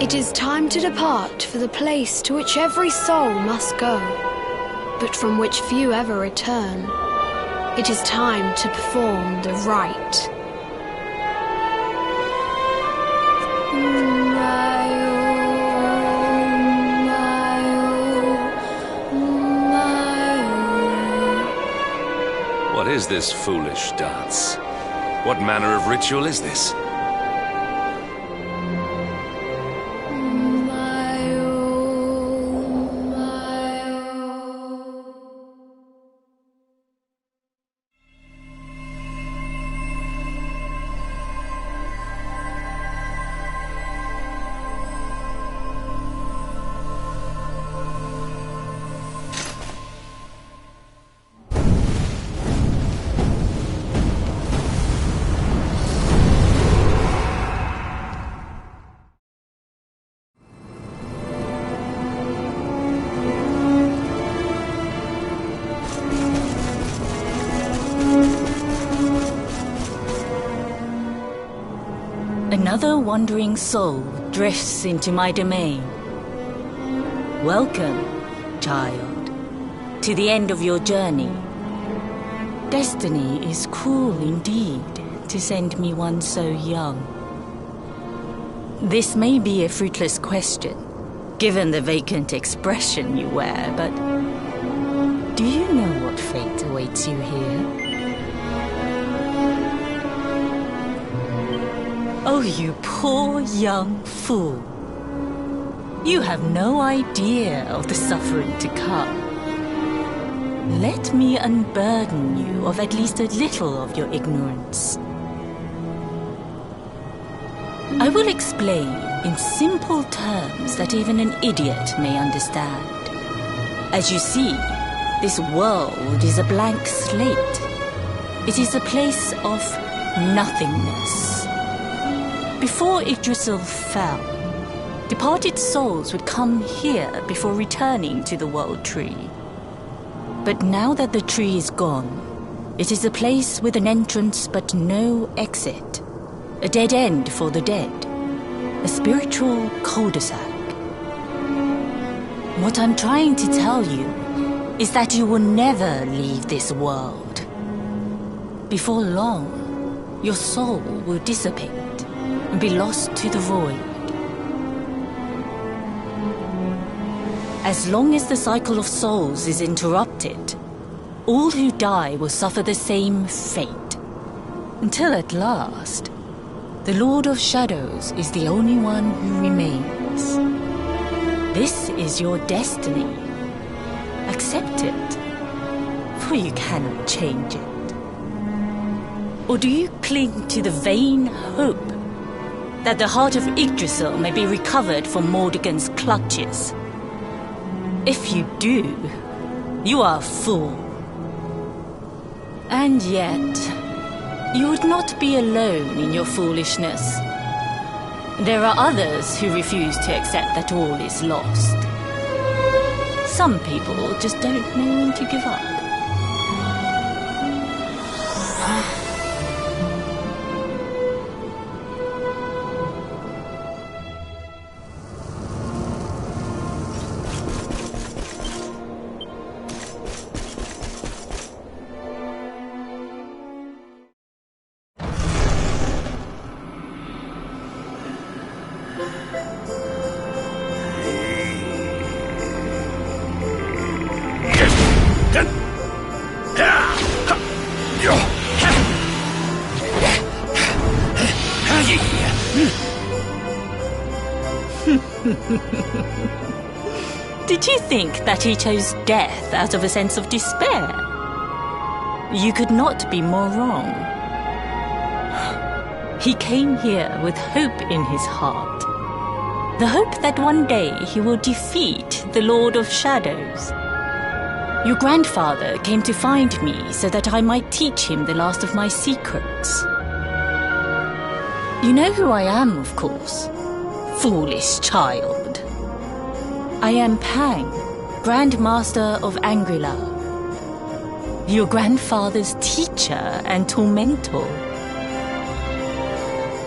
It is time to depart for the place to which every soul must go, but from which few ever return. It is time to perform the rite. What is this foolish dance? What manner of ritual is this? Another wandering soul drifts into my domain. Welcome, child, to the end of your journey. Destiny is cruel indeed to send me one so young. This may be a fruitless question, given the vacant expression you wear, but do you know what fate awaits you here? Oh, you poor young fool. You have no idea of the suffering to come. Let me unburden you of at least a little of your ignorance. I will explain in simple terms that even an idiot may understand. As you see, this world is a blank slate. It is a place of nothingness. Before Yggdrasil fell, departed souls would come here before returning to the World Tree. But now that the tree is gone, it is a place with an entrance but no exit. A dead end for the dead. A spiritual cul-de-sac. What I'm trying to tell you is that you will never leave this world. Before long, your soul will dissipate and be lost to the void. As long as the cycle of souls is interrupted, all who die will suffer the same fate. Until at last, the Lord of Shadows is the only one who remains. This is your destiny. Accept it, for you cannot change it. Or do you cling to the vain hope that the heart of Yggdrasil may be recovered from Mordegon's clutches? If you do, you are a fool. And yet, you would not be alone in your foolishness. There are others who refuse to accept that all is lost. Some people just don't know when to give up. Did you think that he chose death out of a sense of despair? You could not be more wrong. He came here with hope in his heart. The hope that one day he will defeat the Lord of Shadows. Your grandfather came to find me so that I might teach him the last of my secrets. You know who I am, of course. Foolish child. I am Pang, Grand Master of Angrila. Your grandfather's teacher and tormentor.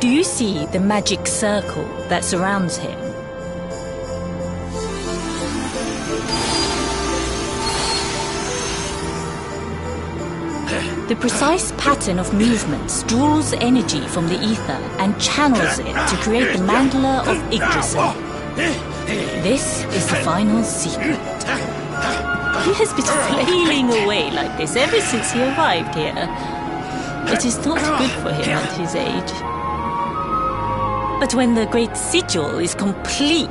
Do you see the magic circle that surrounds him? The precise pattern of movements draws energy from the ether and channels it to create the mandala of Yggdrasil. This is the final secret. He has been flailing away like this ever since he arrived here. It is not good for him at his age. But when the great sigil is complete,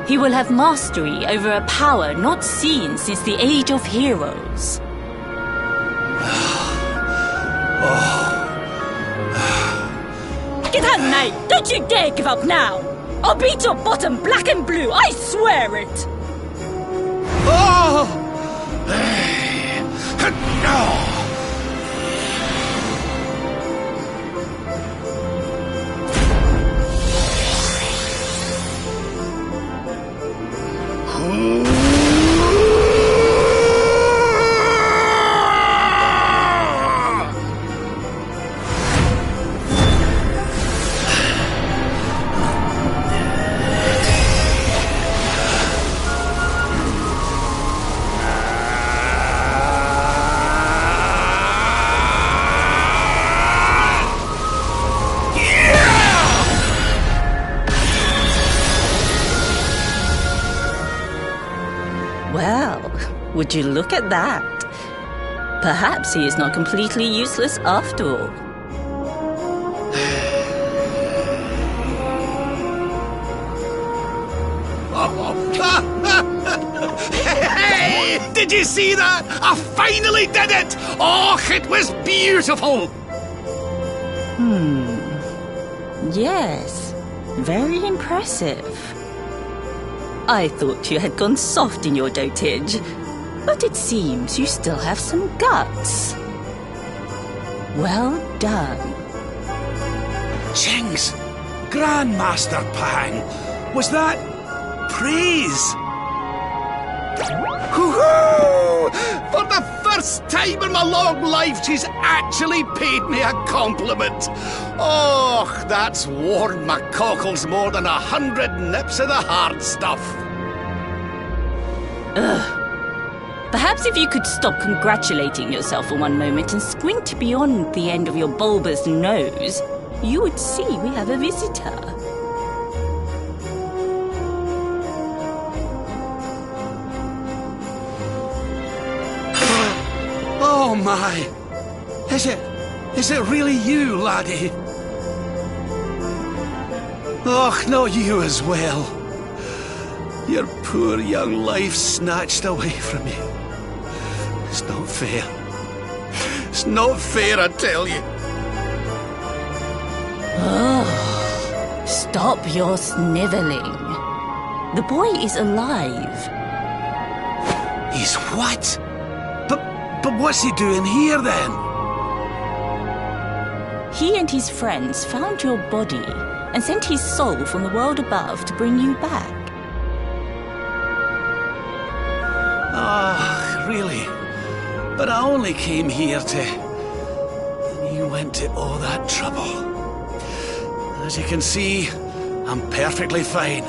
he will have mastery over a power not seen since the Age of Heroes. Get out, mate! Don't you dare give up now! I'll beat your bottom black and blue, I swear it! Oh! Well, would you look at that? Perhaps he is not completely useless after all. Hey! Did you see that? I finally did it! Oh, it was beautiful! Yes, very impressive. I thought you had gone soft in your dotage, but it seems you still have some guts. Well done. Jinx! Grandmaster Pang! Was that praise? Hoo-hoo! For the first time in my long life, she's actually paid me a compliment. Oh, that's warmed my cockles more than 100 nips of the hard stuff. Perhaps if you could stop congratulating yourself for one moment and squint beyond the end of your bulbous nose, you would see we have a visitor. Oh my! Is it really you, laddie? Och, not you as well. Your poor young life snatched away from you. It's not fair. It's not fair, I tell you. Oh, stop your sniveling. The boy is alive. He's what? But what's he doing here then? He and his friends found your body and sent his soul from the world above to bring you back. Ah, really? But I only came here to... And you went to all that trouble. As you can see, I'm perfectly fine.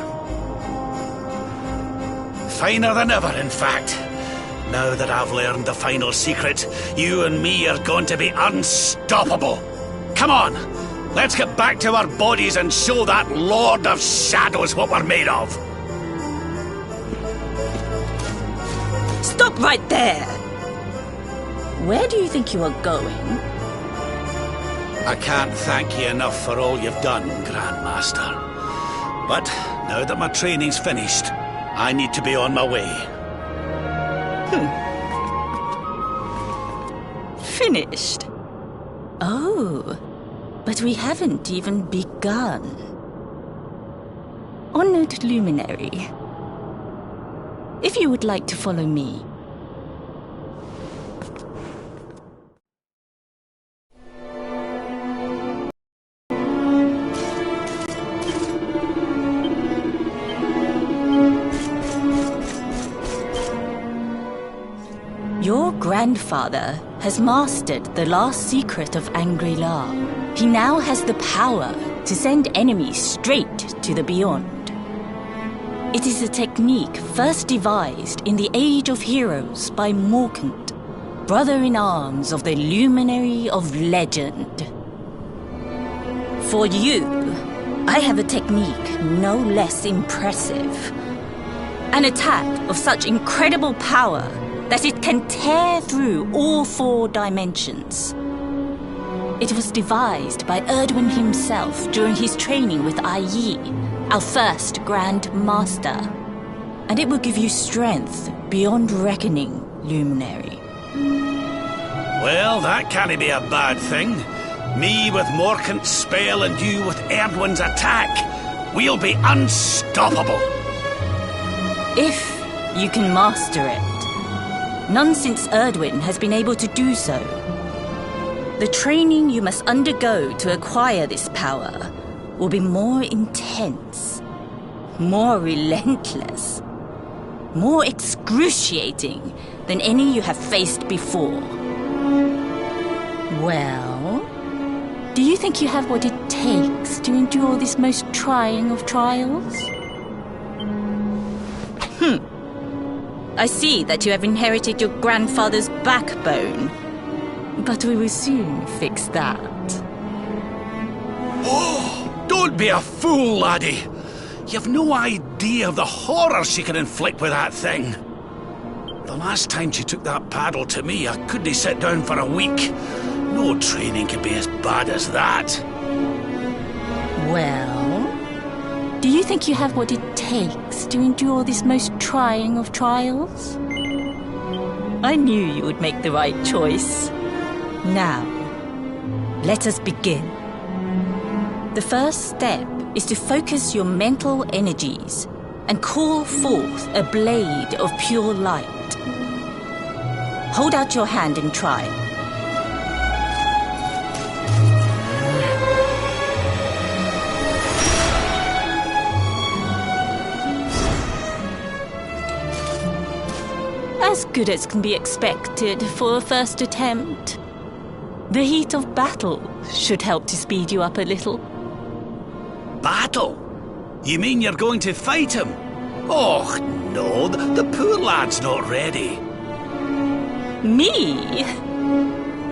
Finer than ever, in fact. Now that I've learned the final secret, you and me are going to be unstoppable. Come on, let's get back to our bodies and show that Lord of Shadows what we're made of. Stop right there! Where do you think you are going? I can't thank you enough for all you've done, Grandmaster. But now that my training's finished, I need to be on my way. Finished? Oh, but we haven't even begun. Honored Luminary, if you would like to follow me. Your grandfather has mastered the last secret of Angri-La. He now has the power to send enemies straight to the beyond. It is a technique first devised in the Age of Heroes by Morkant, brother-in-arms of the Luminary of Legend. For you, I have a technique no less impressive. An attack of such incredible power that it can tear through all 4 dimensions. It was devised by Erdwin himself during his training with Yi, our first Grand Master. And it will give you strength beyond reckoning, Luminary. Well, that can't be a bad thing. Me with Morkant's spell and you with Erdwin's attack. We'll be unstoppable. If you can master it. None since Erdwin has been able to do so. The training you must undergo to acquire this power will be more intense, more relentless, more excruciating than any you have faced before. Well, do you think you have what it takes to endure this most trying of trials? I see that you have inherited your grandfather's backbone. But we will soon fix that. Oh, don't be a fool, laddie. You've no idea of the horror she can inflict with that thing. The last time she took that paddle to me, I couldn't sit down for a week. No training could be as bad as that. Well, do you think you have what it takes to endure this most trying of trials? I knew you would make the right choice. Now, let us begin. The first step is to focus your mental energies and call forth a blade of pure light. Hold out your hand and try. As good as can be expected for a first attempt. The heat of battle should help to speed you up a little. Battle? You mean you're going to fight him? Oh, no, the poor lad's not ready. Me?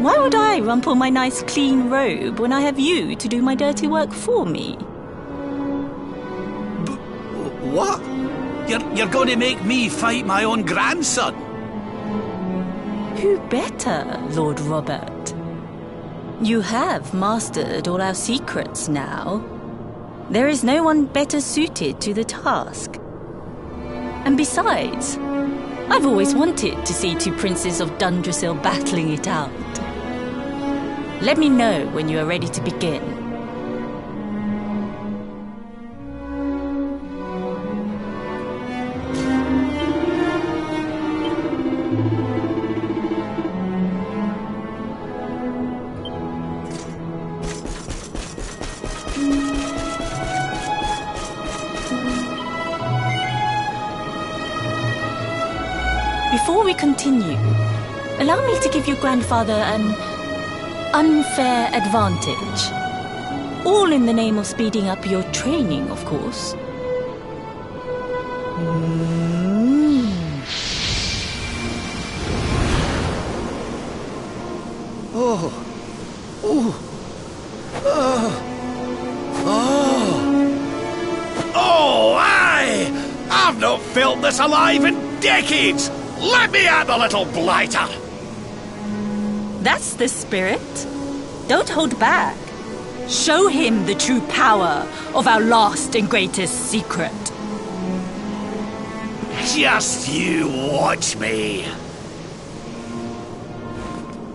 Why would I rumple my nice clean robe when I have you to do my dirty work for me? What? You're going to make me fight my own grandson? Who better, Lord Robert? You have mastered all our secrets now. There is no one better suited to the task. And besides, I've always wanted to see 2 princes of Dundrasil battling it out. Let me know when you are ready to begin. Before we continue, allow me to give your grandfather an unfair advantage. All in the name of speeding up your training, of course. Oh, aye! I've not felt this alive in decades! Let me at the little blighter! That's the spirit. Don't hold back. Show him the true power of our last and greatest secret. Just you watch me.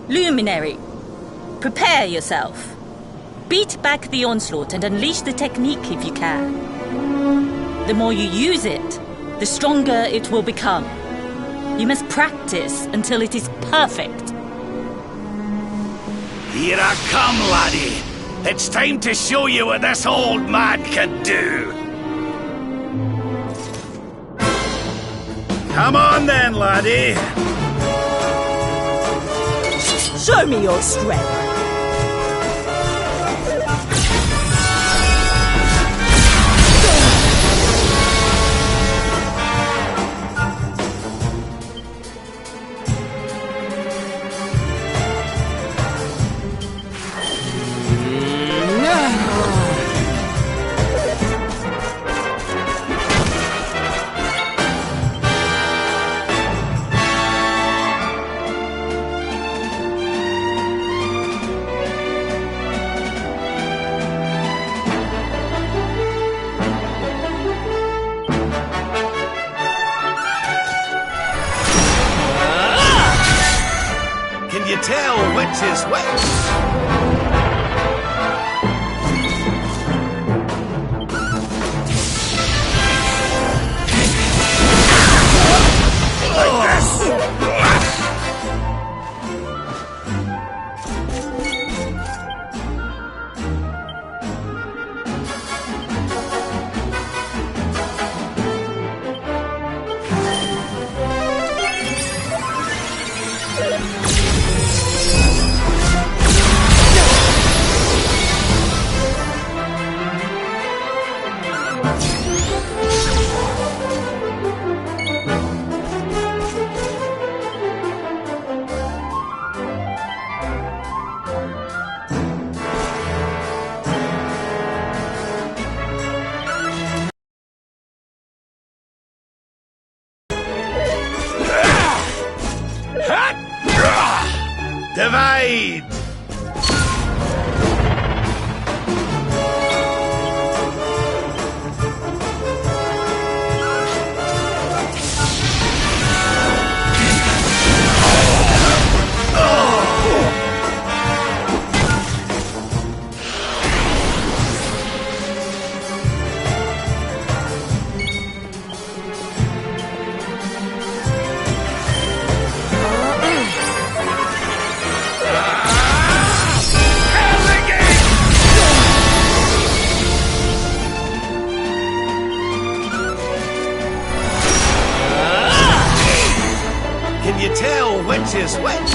Luminary, prepare yourself. Beat back the onslaught and unleash the technique if you can. The more you use it, the stronger it will become. You must practice until it is perfect. Here I come, laddie. It's time to show you what this old man can do. Come on then, laddie. Show me your strength. Can you tell which is which? Divide! Can you tell which is which?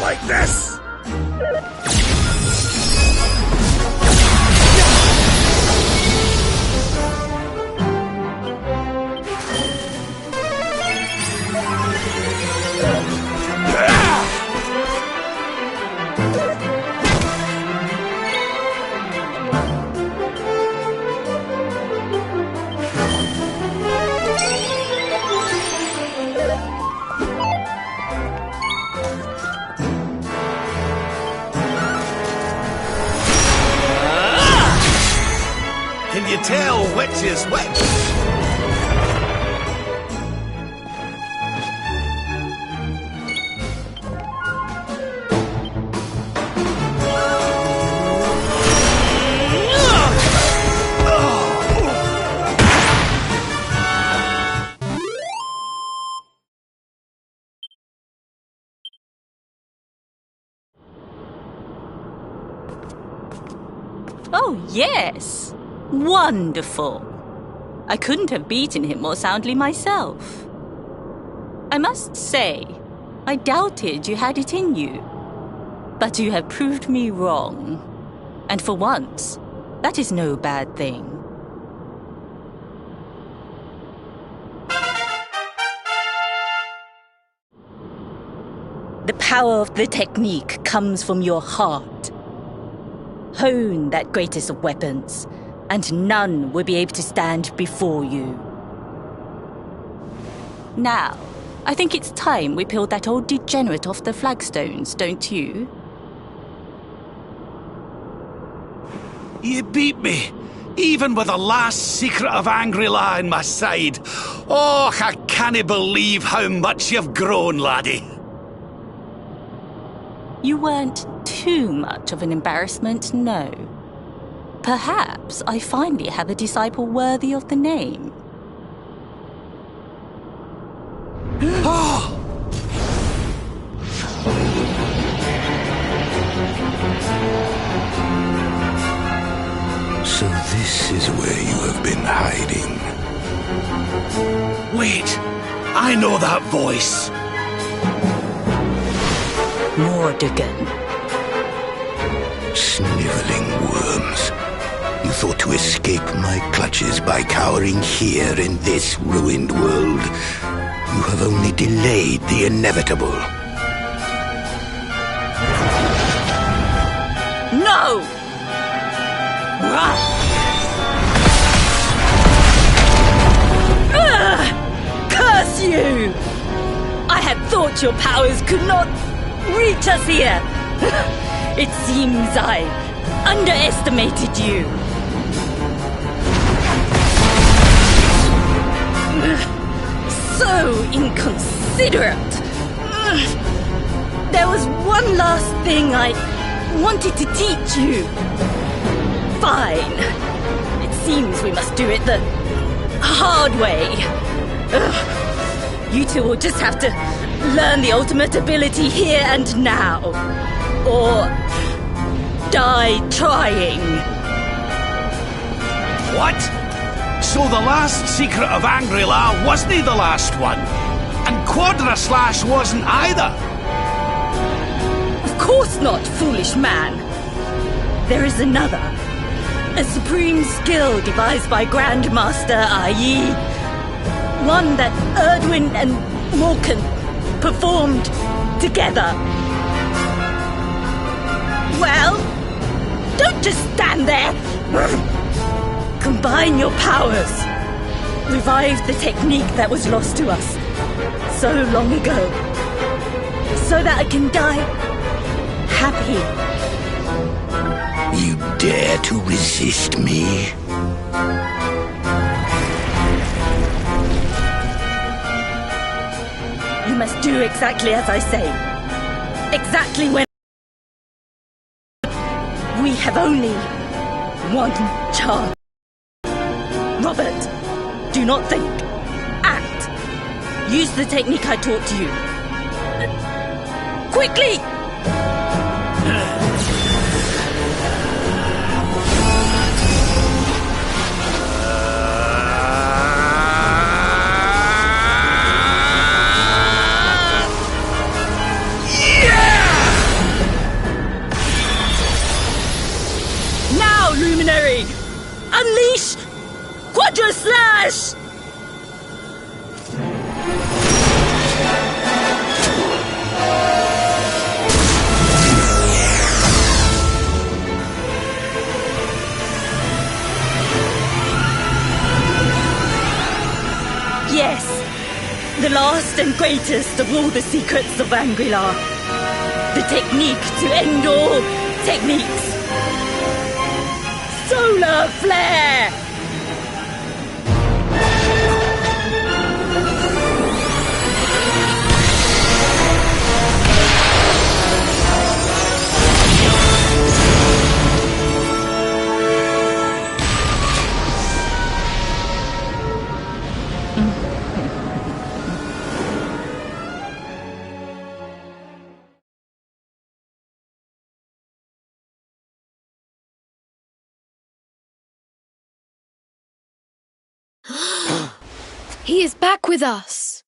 Like this! Can you tell which is which? Oh, yes! Wonderful! I couldn't have beaten him more soundly myself. I must say, I doubted you had it in you. But you have proved me wrong. And for once, that is no bad thing. The power of the technique comes from your heart. Hone that greatest of weapons, and none will be able to stand before you. Now, I think it's time we peeled that old degenerate off the flagstones, don't you? You beat me, even with the last secret of Angry-La in my side. Oh, I can't believe how much you've grown, laddie. You weren't too much of an embarrassment, no. Perhaps I finally have a disciple worthy of the name. So this is where you have been hiding. Wait, I know that voice. Mordegon. Sniveling worms. You thought to escape my clutches by cowering here in this ruined world. You have only delayed the inevitable. No! thought your powers could not reach us here. It seems I underestimated you. So inconsiderate. There was one last thing I wanted to teach you. Fine. It seems we must do it the hard way. You two will just have to learn the ultimate ability here and now. Or die trying. What? So the last secret of Angri-La wasn't the last one? And Quadra Slash wasn't either? Of course not, foolish man. There is another. A supreme skill devised by Grandmaster Ai. One that Erdwin and Morkan performed together. Well, don't just stand there. Combine your powers. Revive the technique that was lost to us so long ago. So that I can die happy. You dare to resist me? You must do exactly as I say. Exactly when... We have only one chance. Robert, do not think. Act. Use the technique I taught you. Quickly! Now, Luminary! Unleash Quadra Slash! Yes, the last and greatest of all the secrets of Angri-La. The technique to end all techniques. Solar Flare! He is back with us.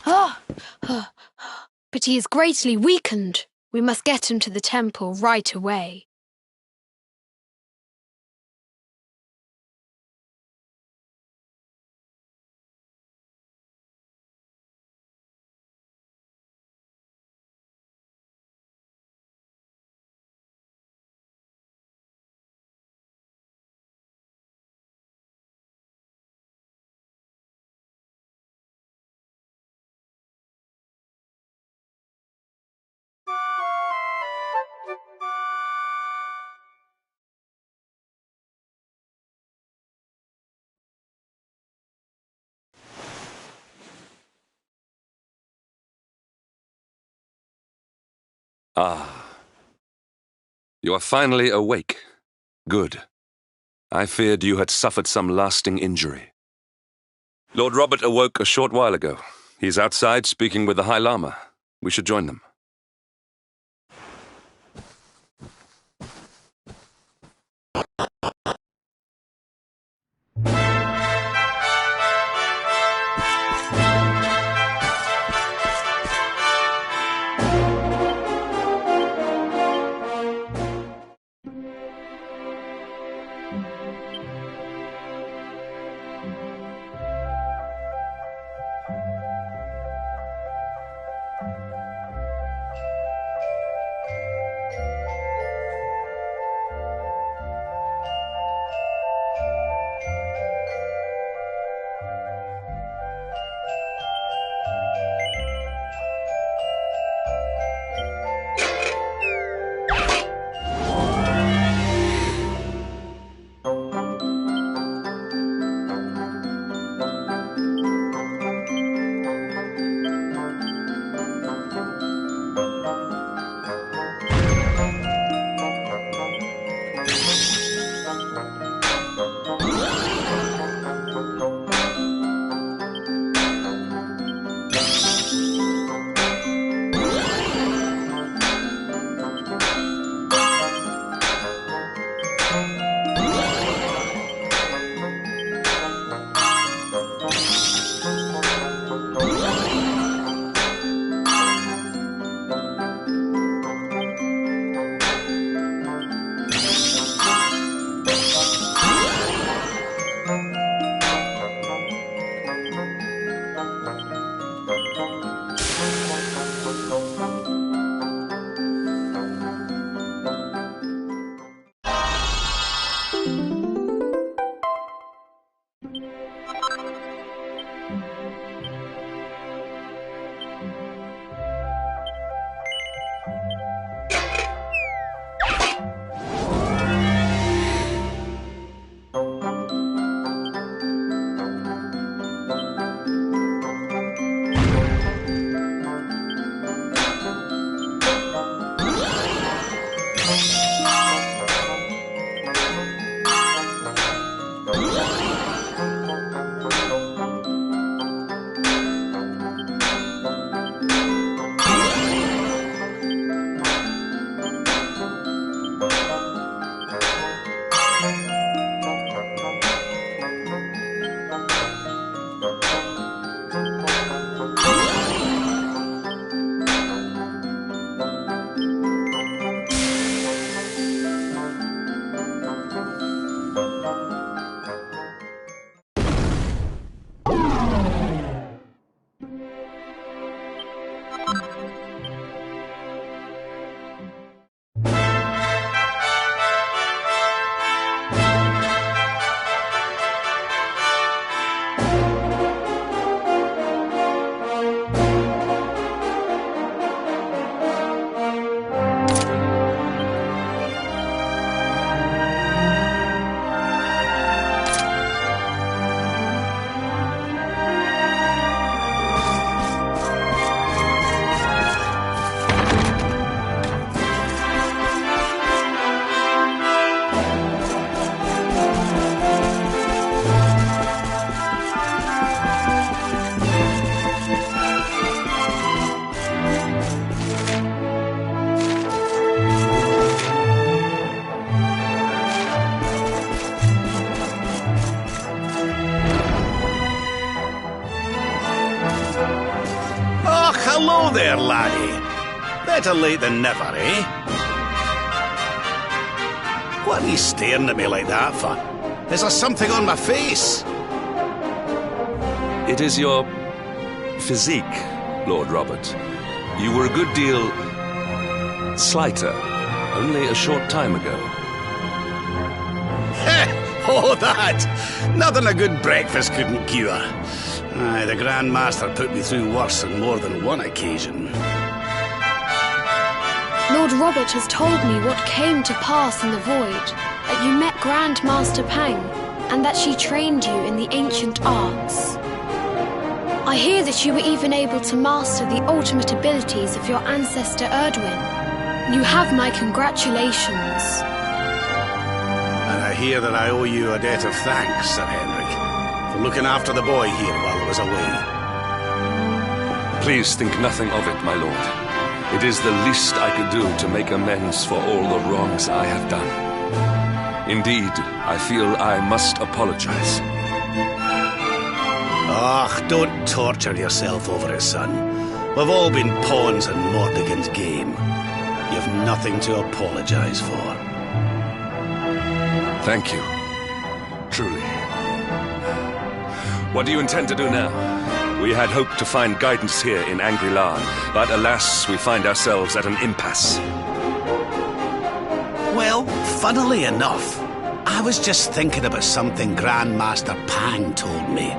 But he is greatly weakened. We must get him to the temple right away. Ah. You are finally awake. Good. I feared you had suffered some lasting injury. Lord Robert awoke a short while ago. He's outside speaking with the High Lama. We should join them. there, laddie. Better late than never, eh? What are you staring at me like that for? Is there something on my face? It is your physique, Lord Robert. You were a good deal slighter only a short time ago. Oh, that! Nothing a good breakfast couldn't cure. Aye, the Grand Master put me through worse on more than one occasion. Lord Robert has told me what came to pass in the void, that you met Grand Master Pang, and that she trained you in the ancient arts. I hear that you were even able to master the ultimate abilities of your ancestor Erdwin. You have my congratulations. And I hear that I owe you a debt of thanks, Sir Henrik, for looking after the boy here while I was away. Please think nothing of it, my lord. It is the least I could do to make amends for all the wrongs I have done. Indeed, I feel I must apologize. Ah, don't torture yourself over it, son. We've all been pawns in Mordegon's game. You've nothing to apologize for. Thank you. Truly. What do you intend to do now? We had hoped to find guidance here in Angry-La, but alas, we find ourselves at an impasse. Well, funnily enough, I was just thinking about something Grandmaster Pang told me.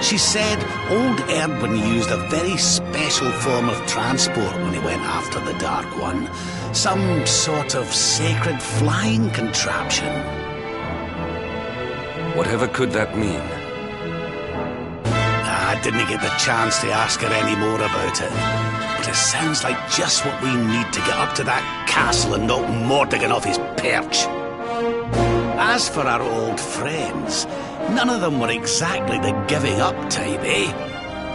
She said old Erdwin used a very special form of transport when he went after the Dark One. Some sort of sacred flying contraption. Whatever could that mean? I didn't get the chance to ask her any more about it. But it sounds like just what we need to get up to that castle and knock Mordegon off his perch. As for our old friends, none of them were exactly the giving up type, eh?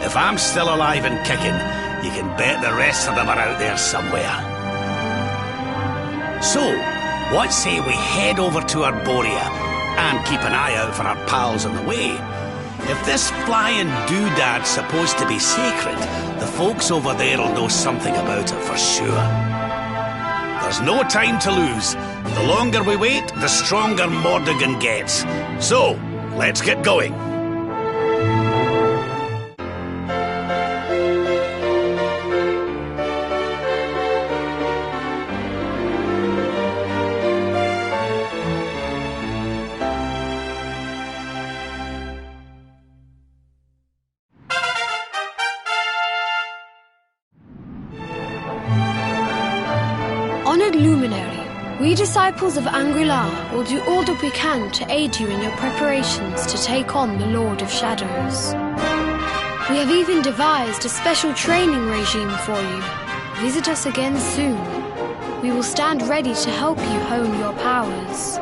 If I'm still alive and kicking, you can bet the rest of them are out there somewhere. So, what say we head over to Arborea and keep an eye out for our pals on the way? If this flying doodad's supposed to be sacred, the folks over there will know something about it for sure. There's no time to lose. The longer we wait, the stronger Mordegon gets. So, let's get going. Honored Luminary, we disciples of Angry-La will do all that we can to aid you in your preparations to take on the Lord of Shadows. We have even devised a special training regime for you. Visit us again soon. We will stand ready to help you hone your powers.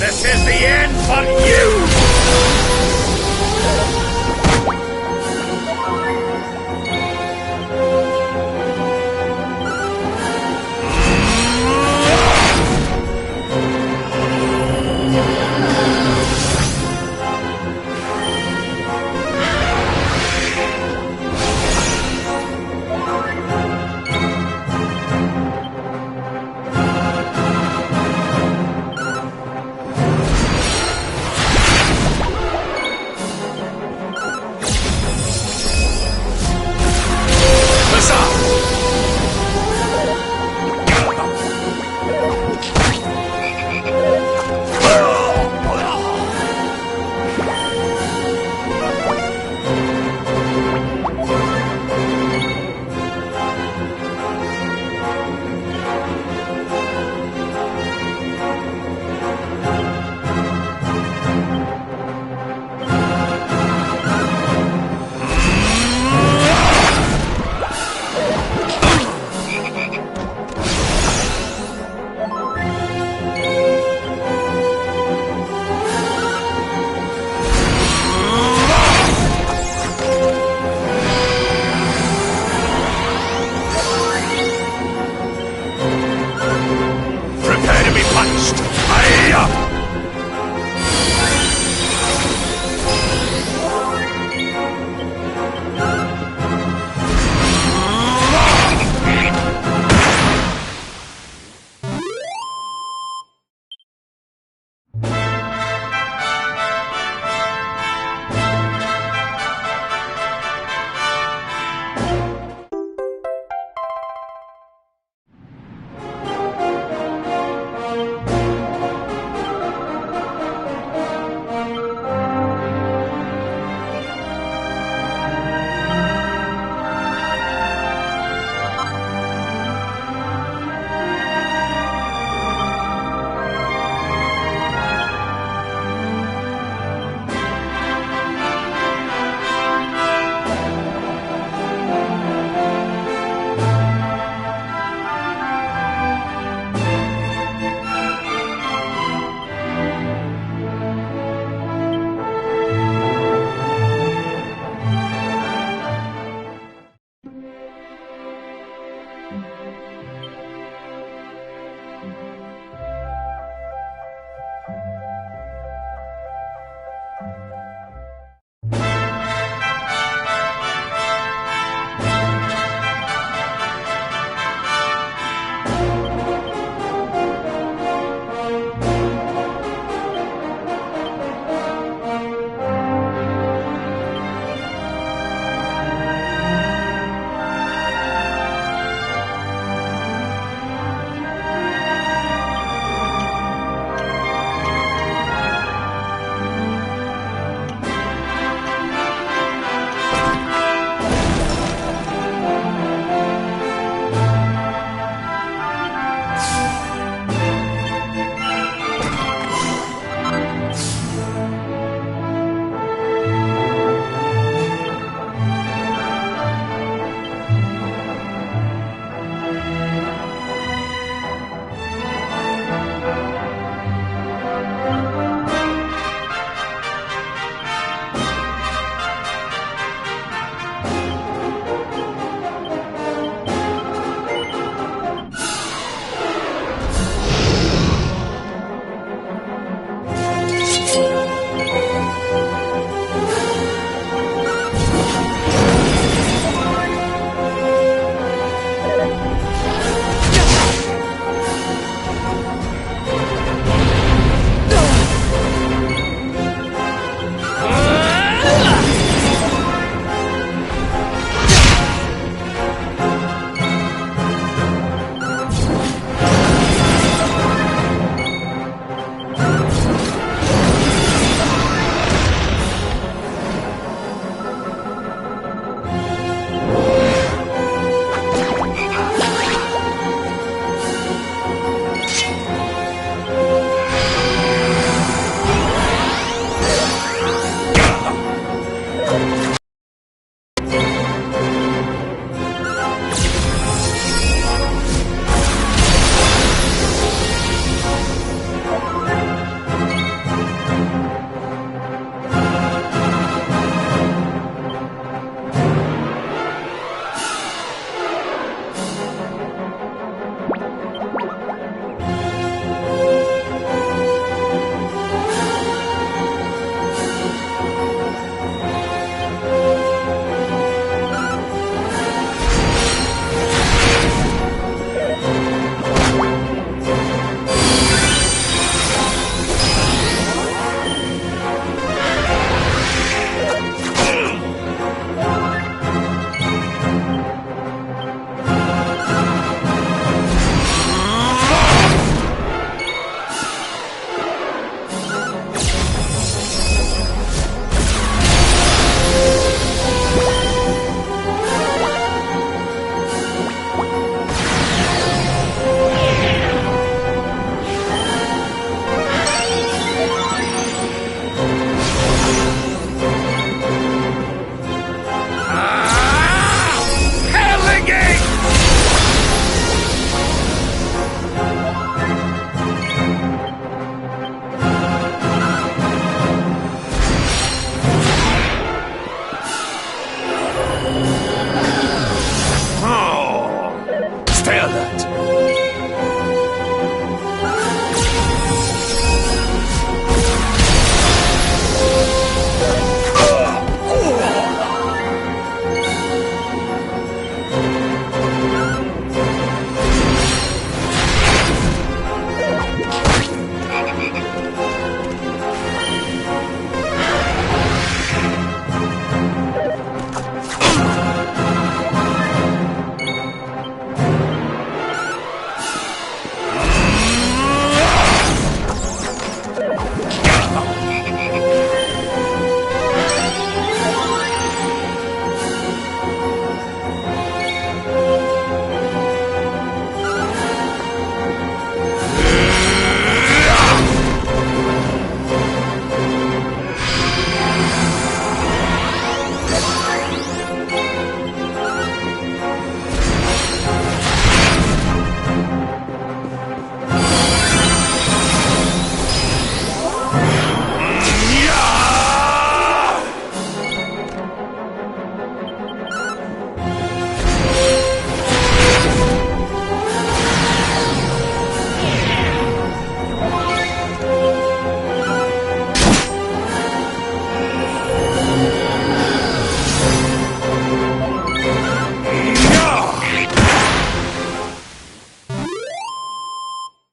This is the end for you!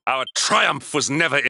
Our triumph was never...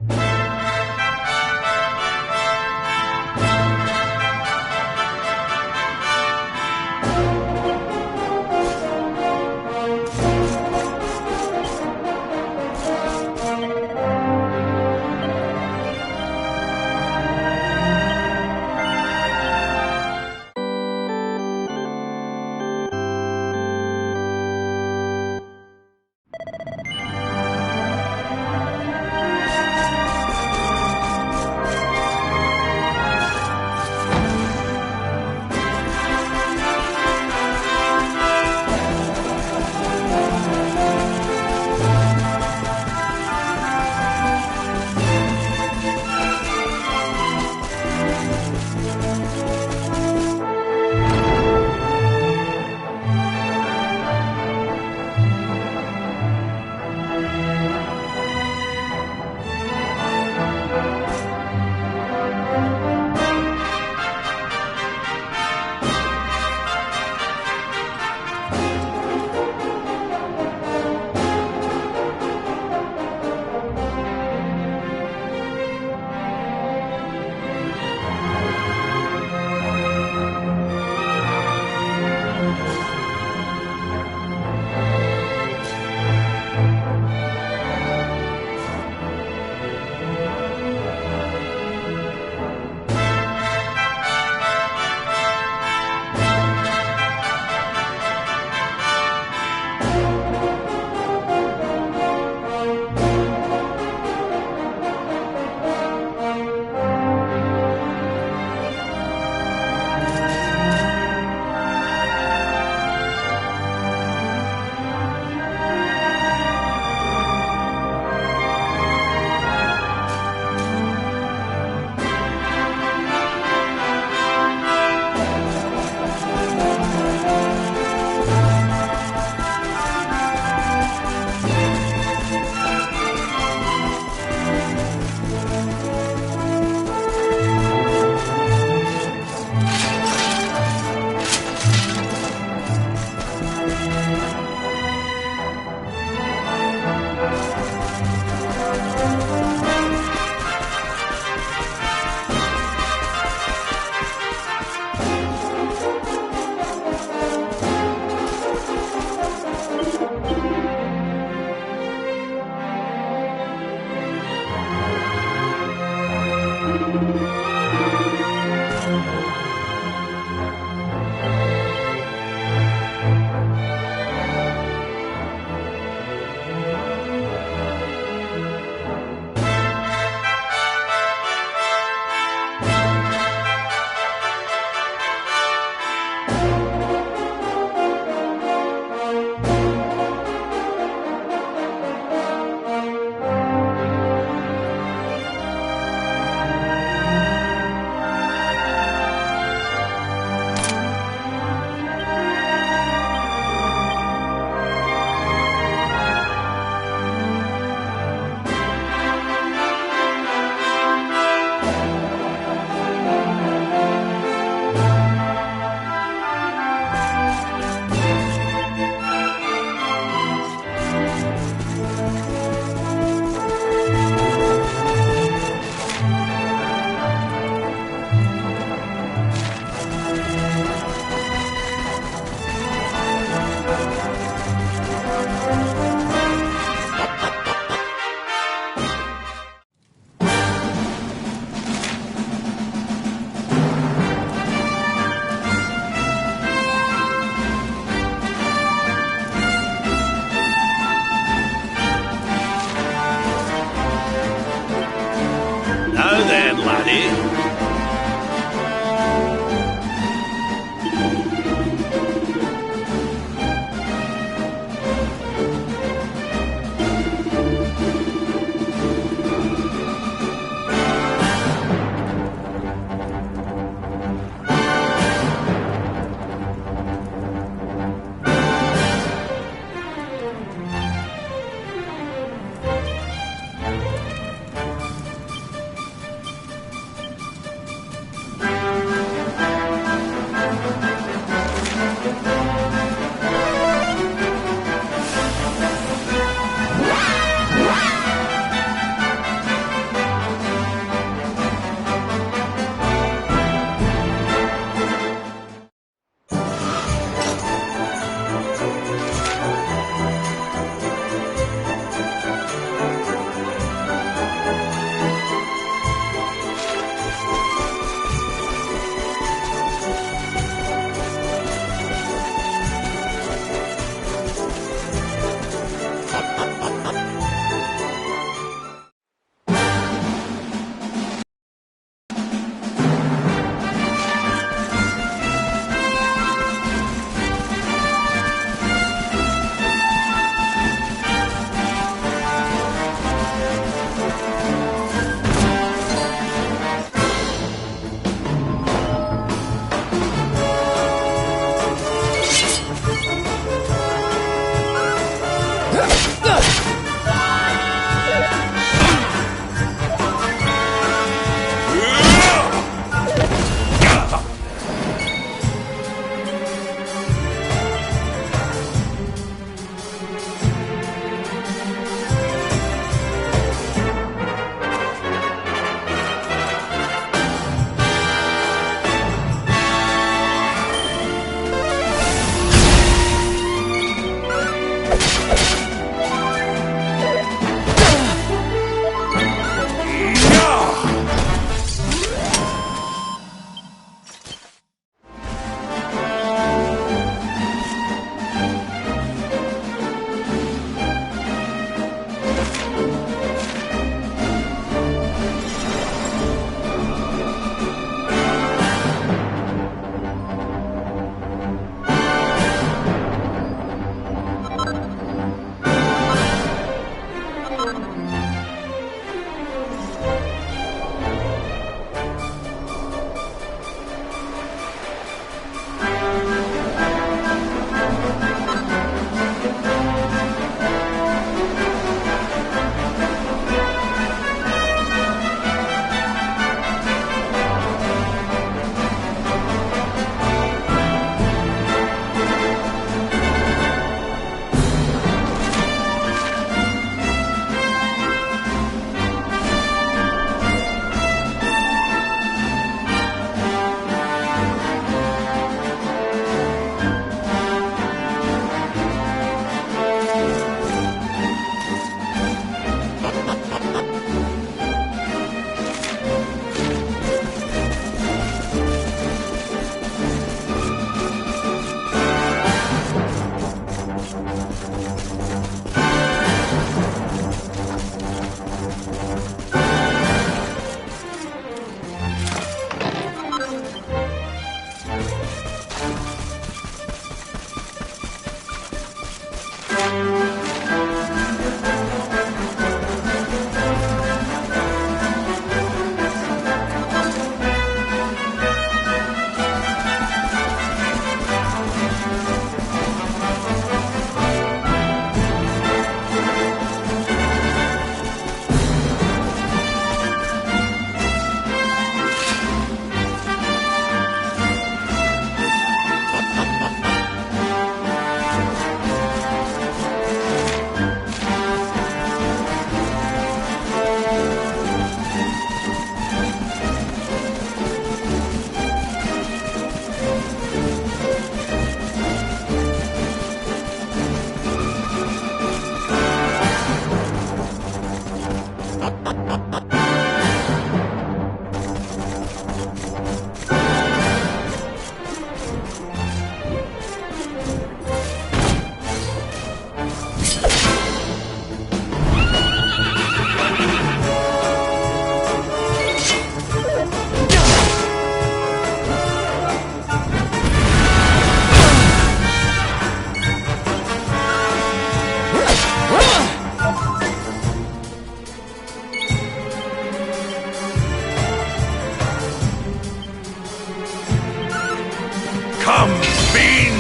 Come, fiend!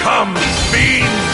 Come, fiend!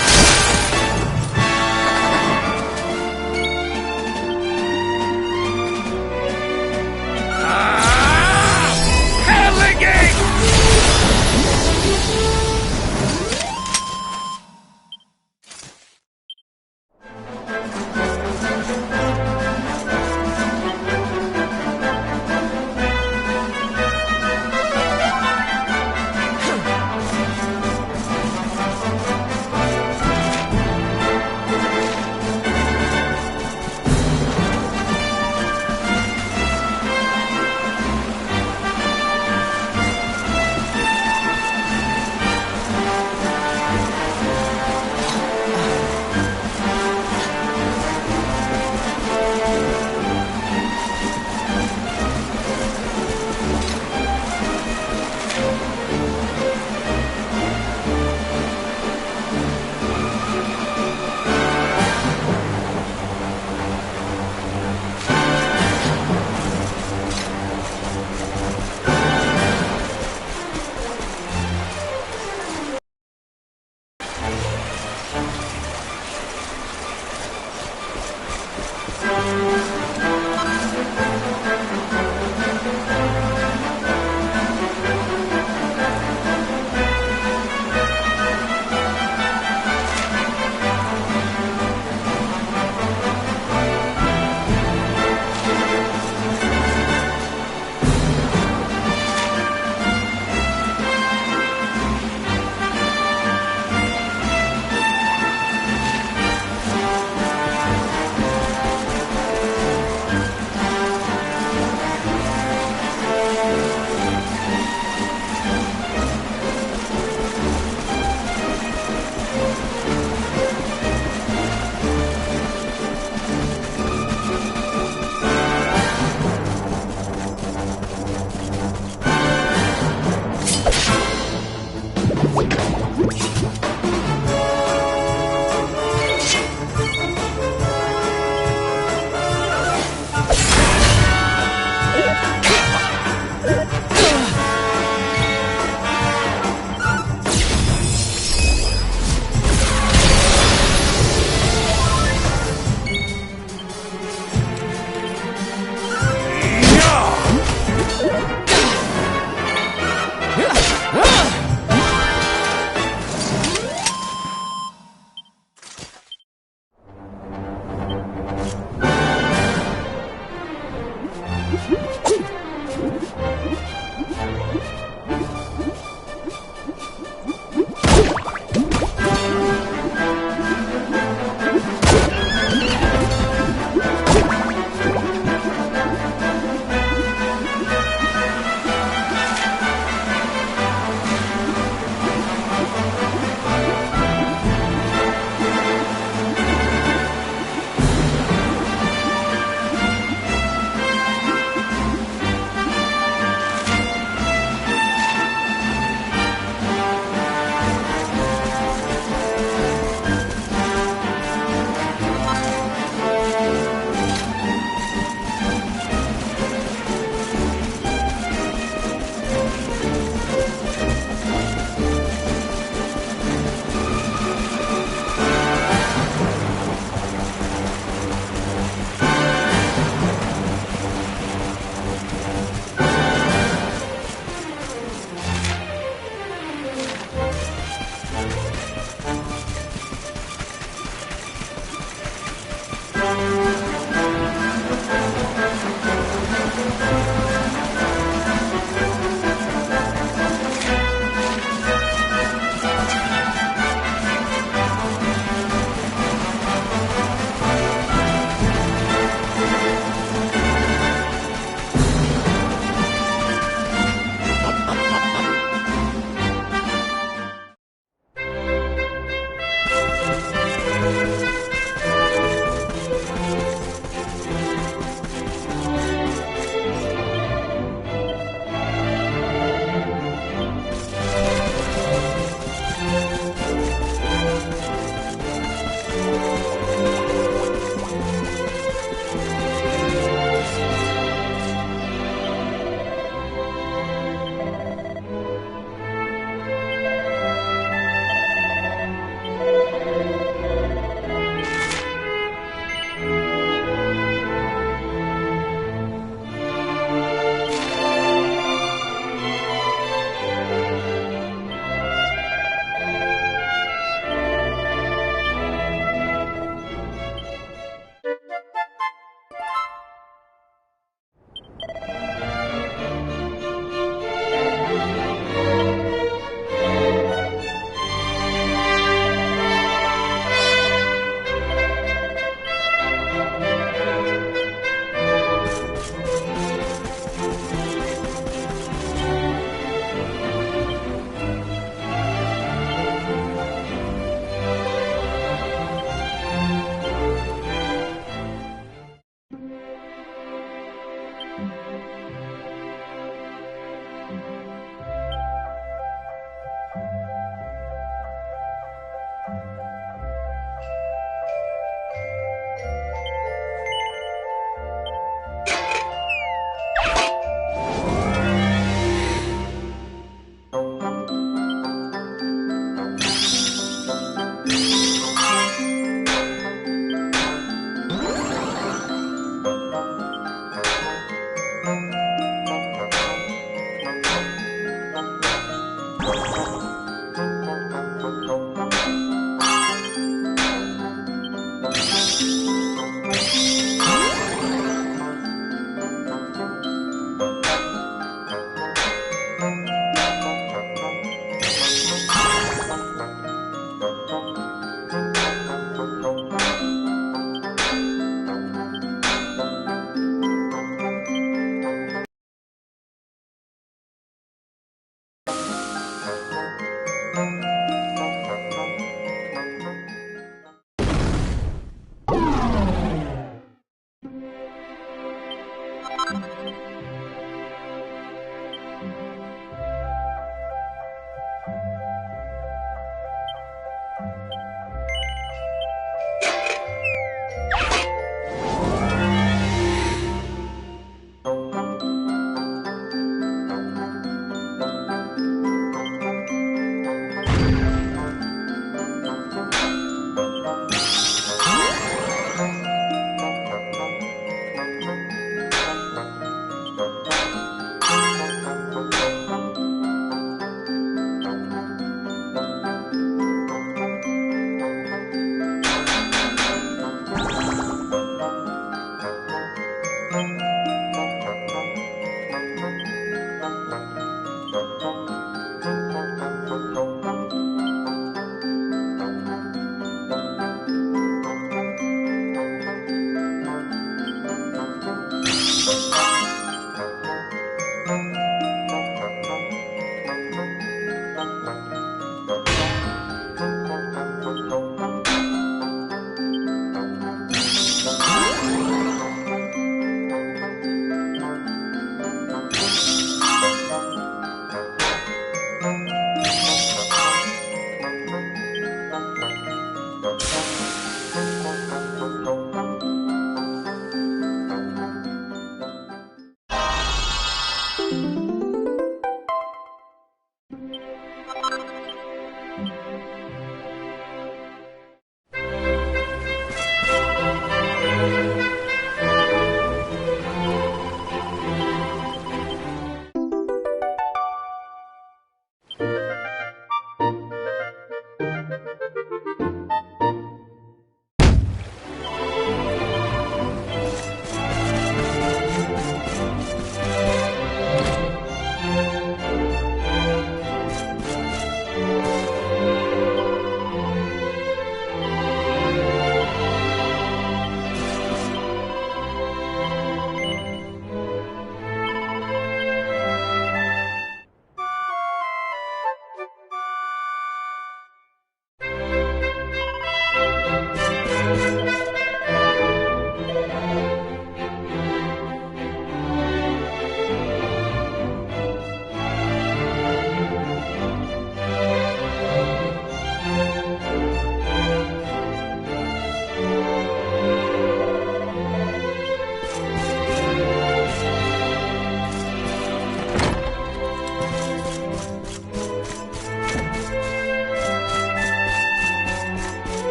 you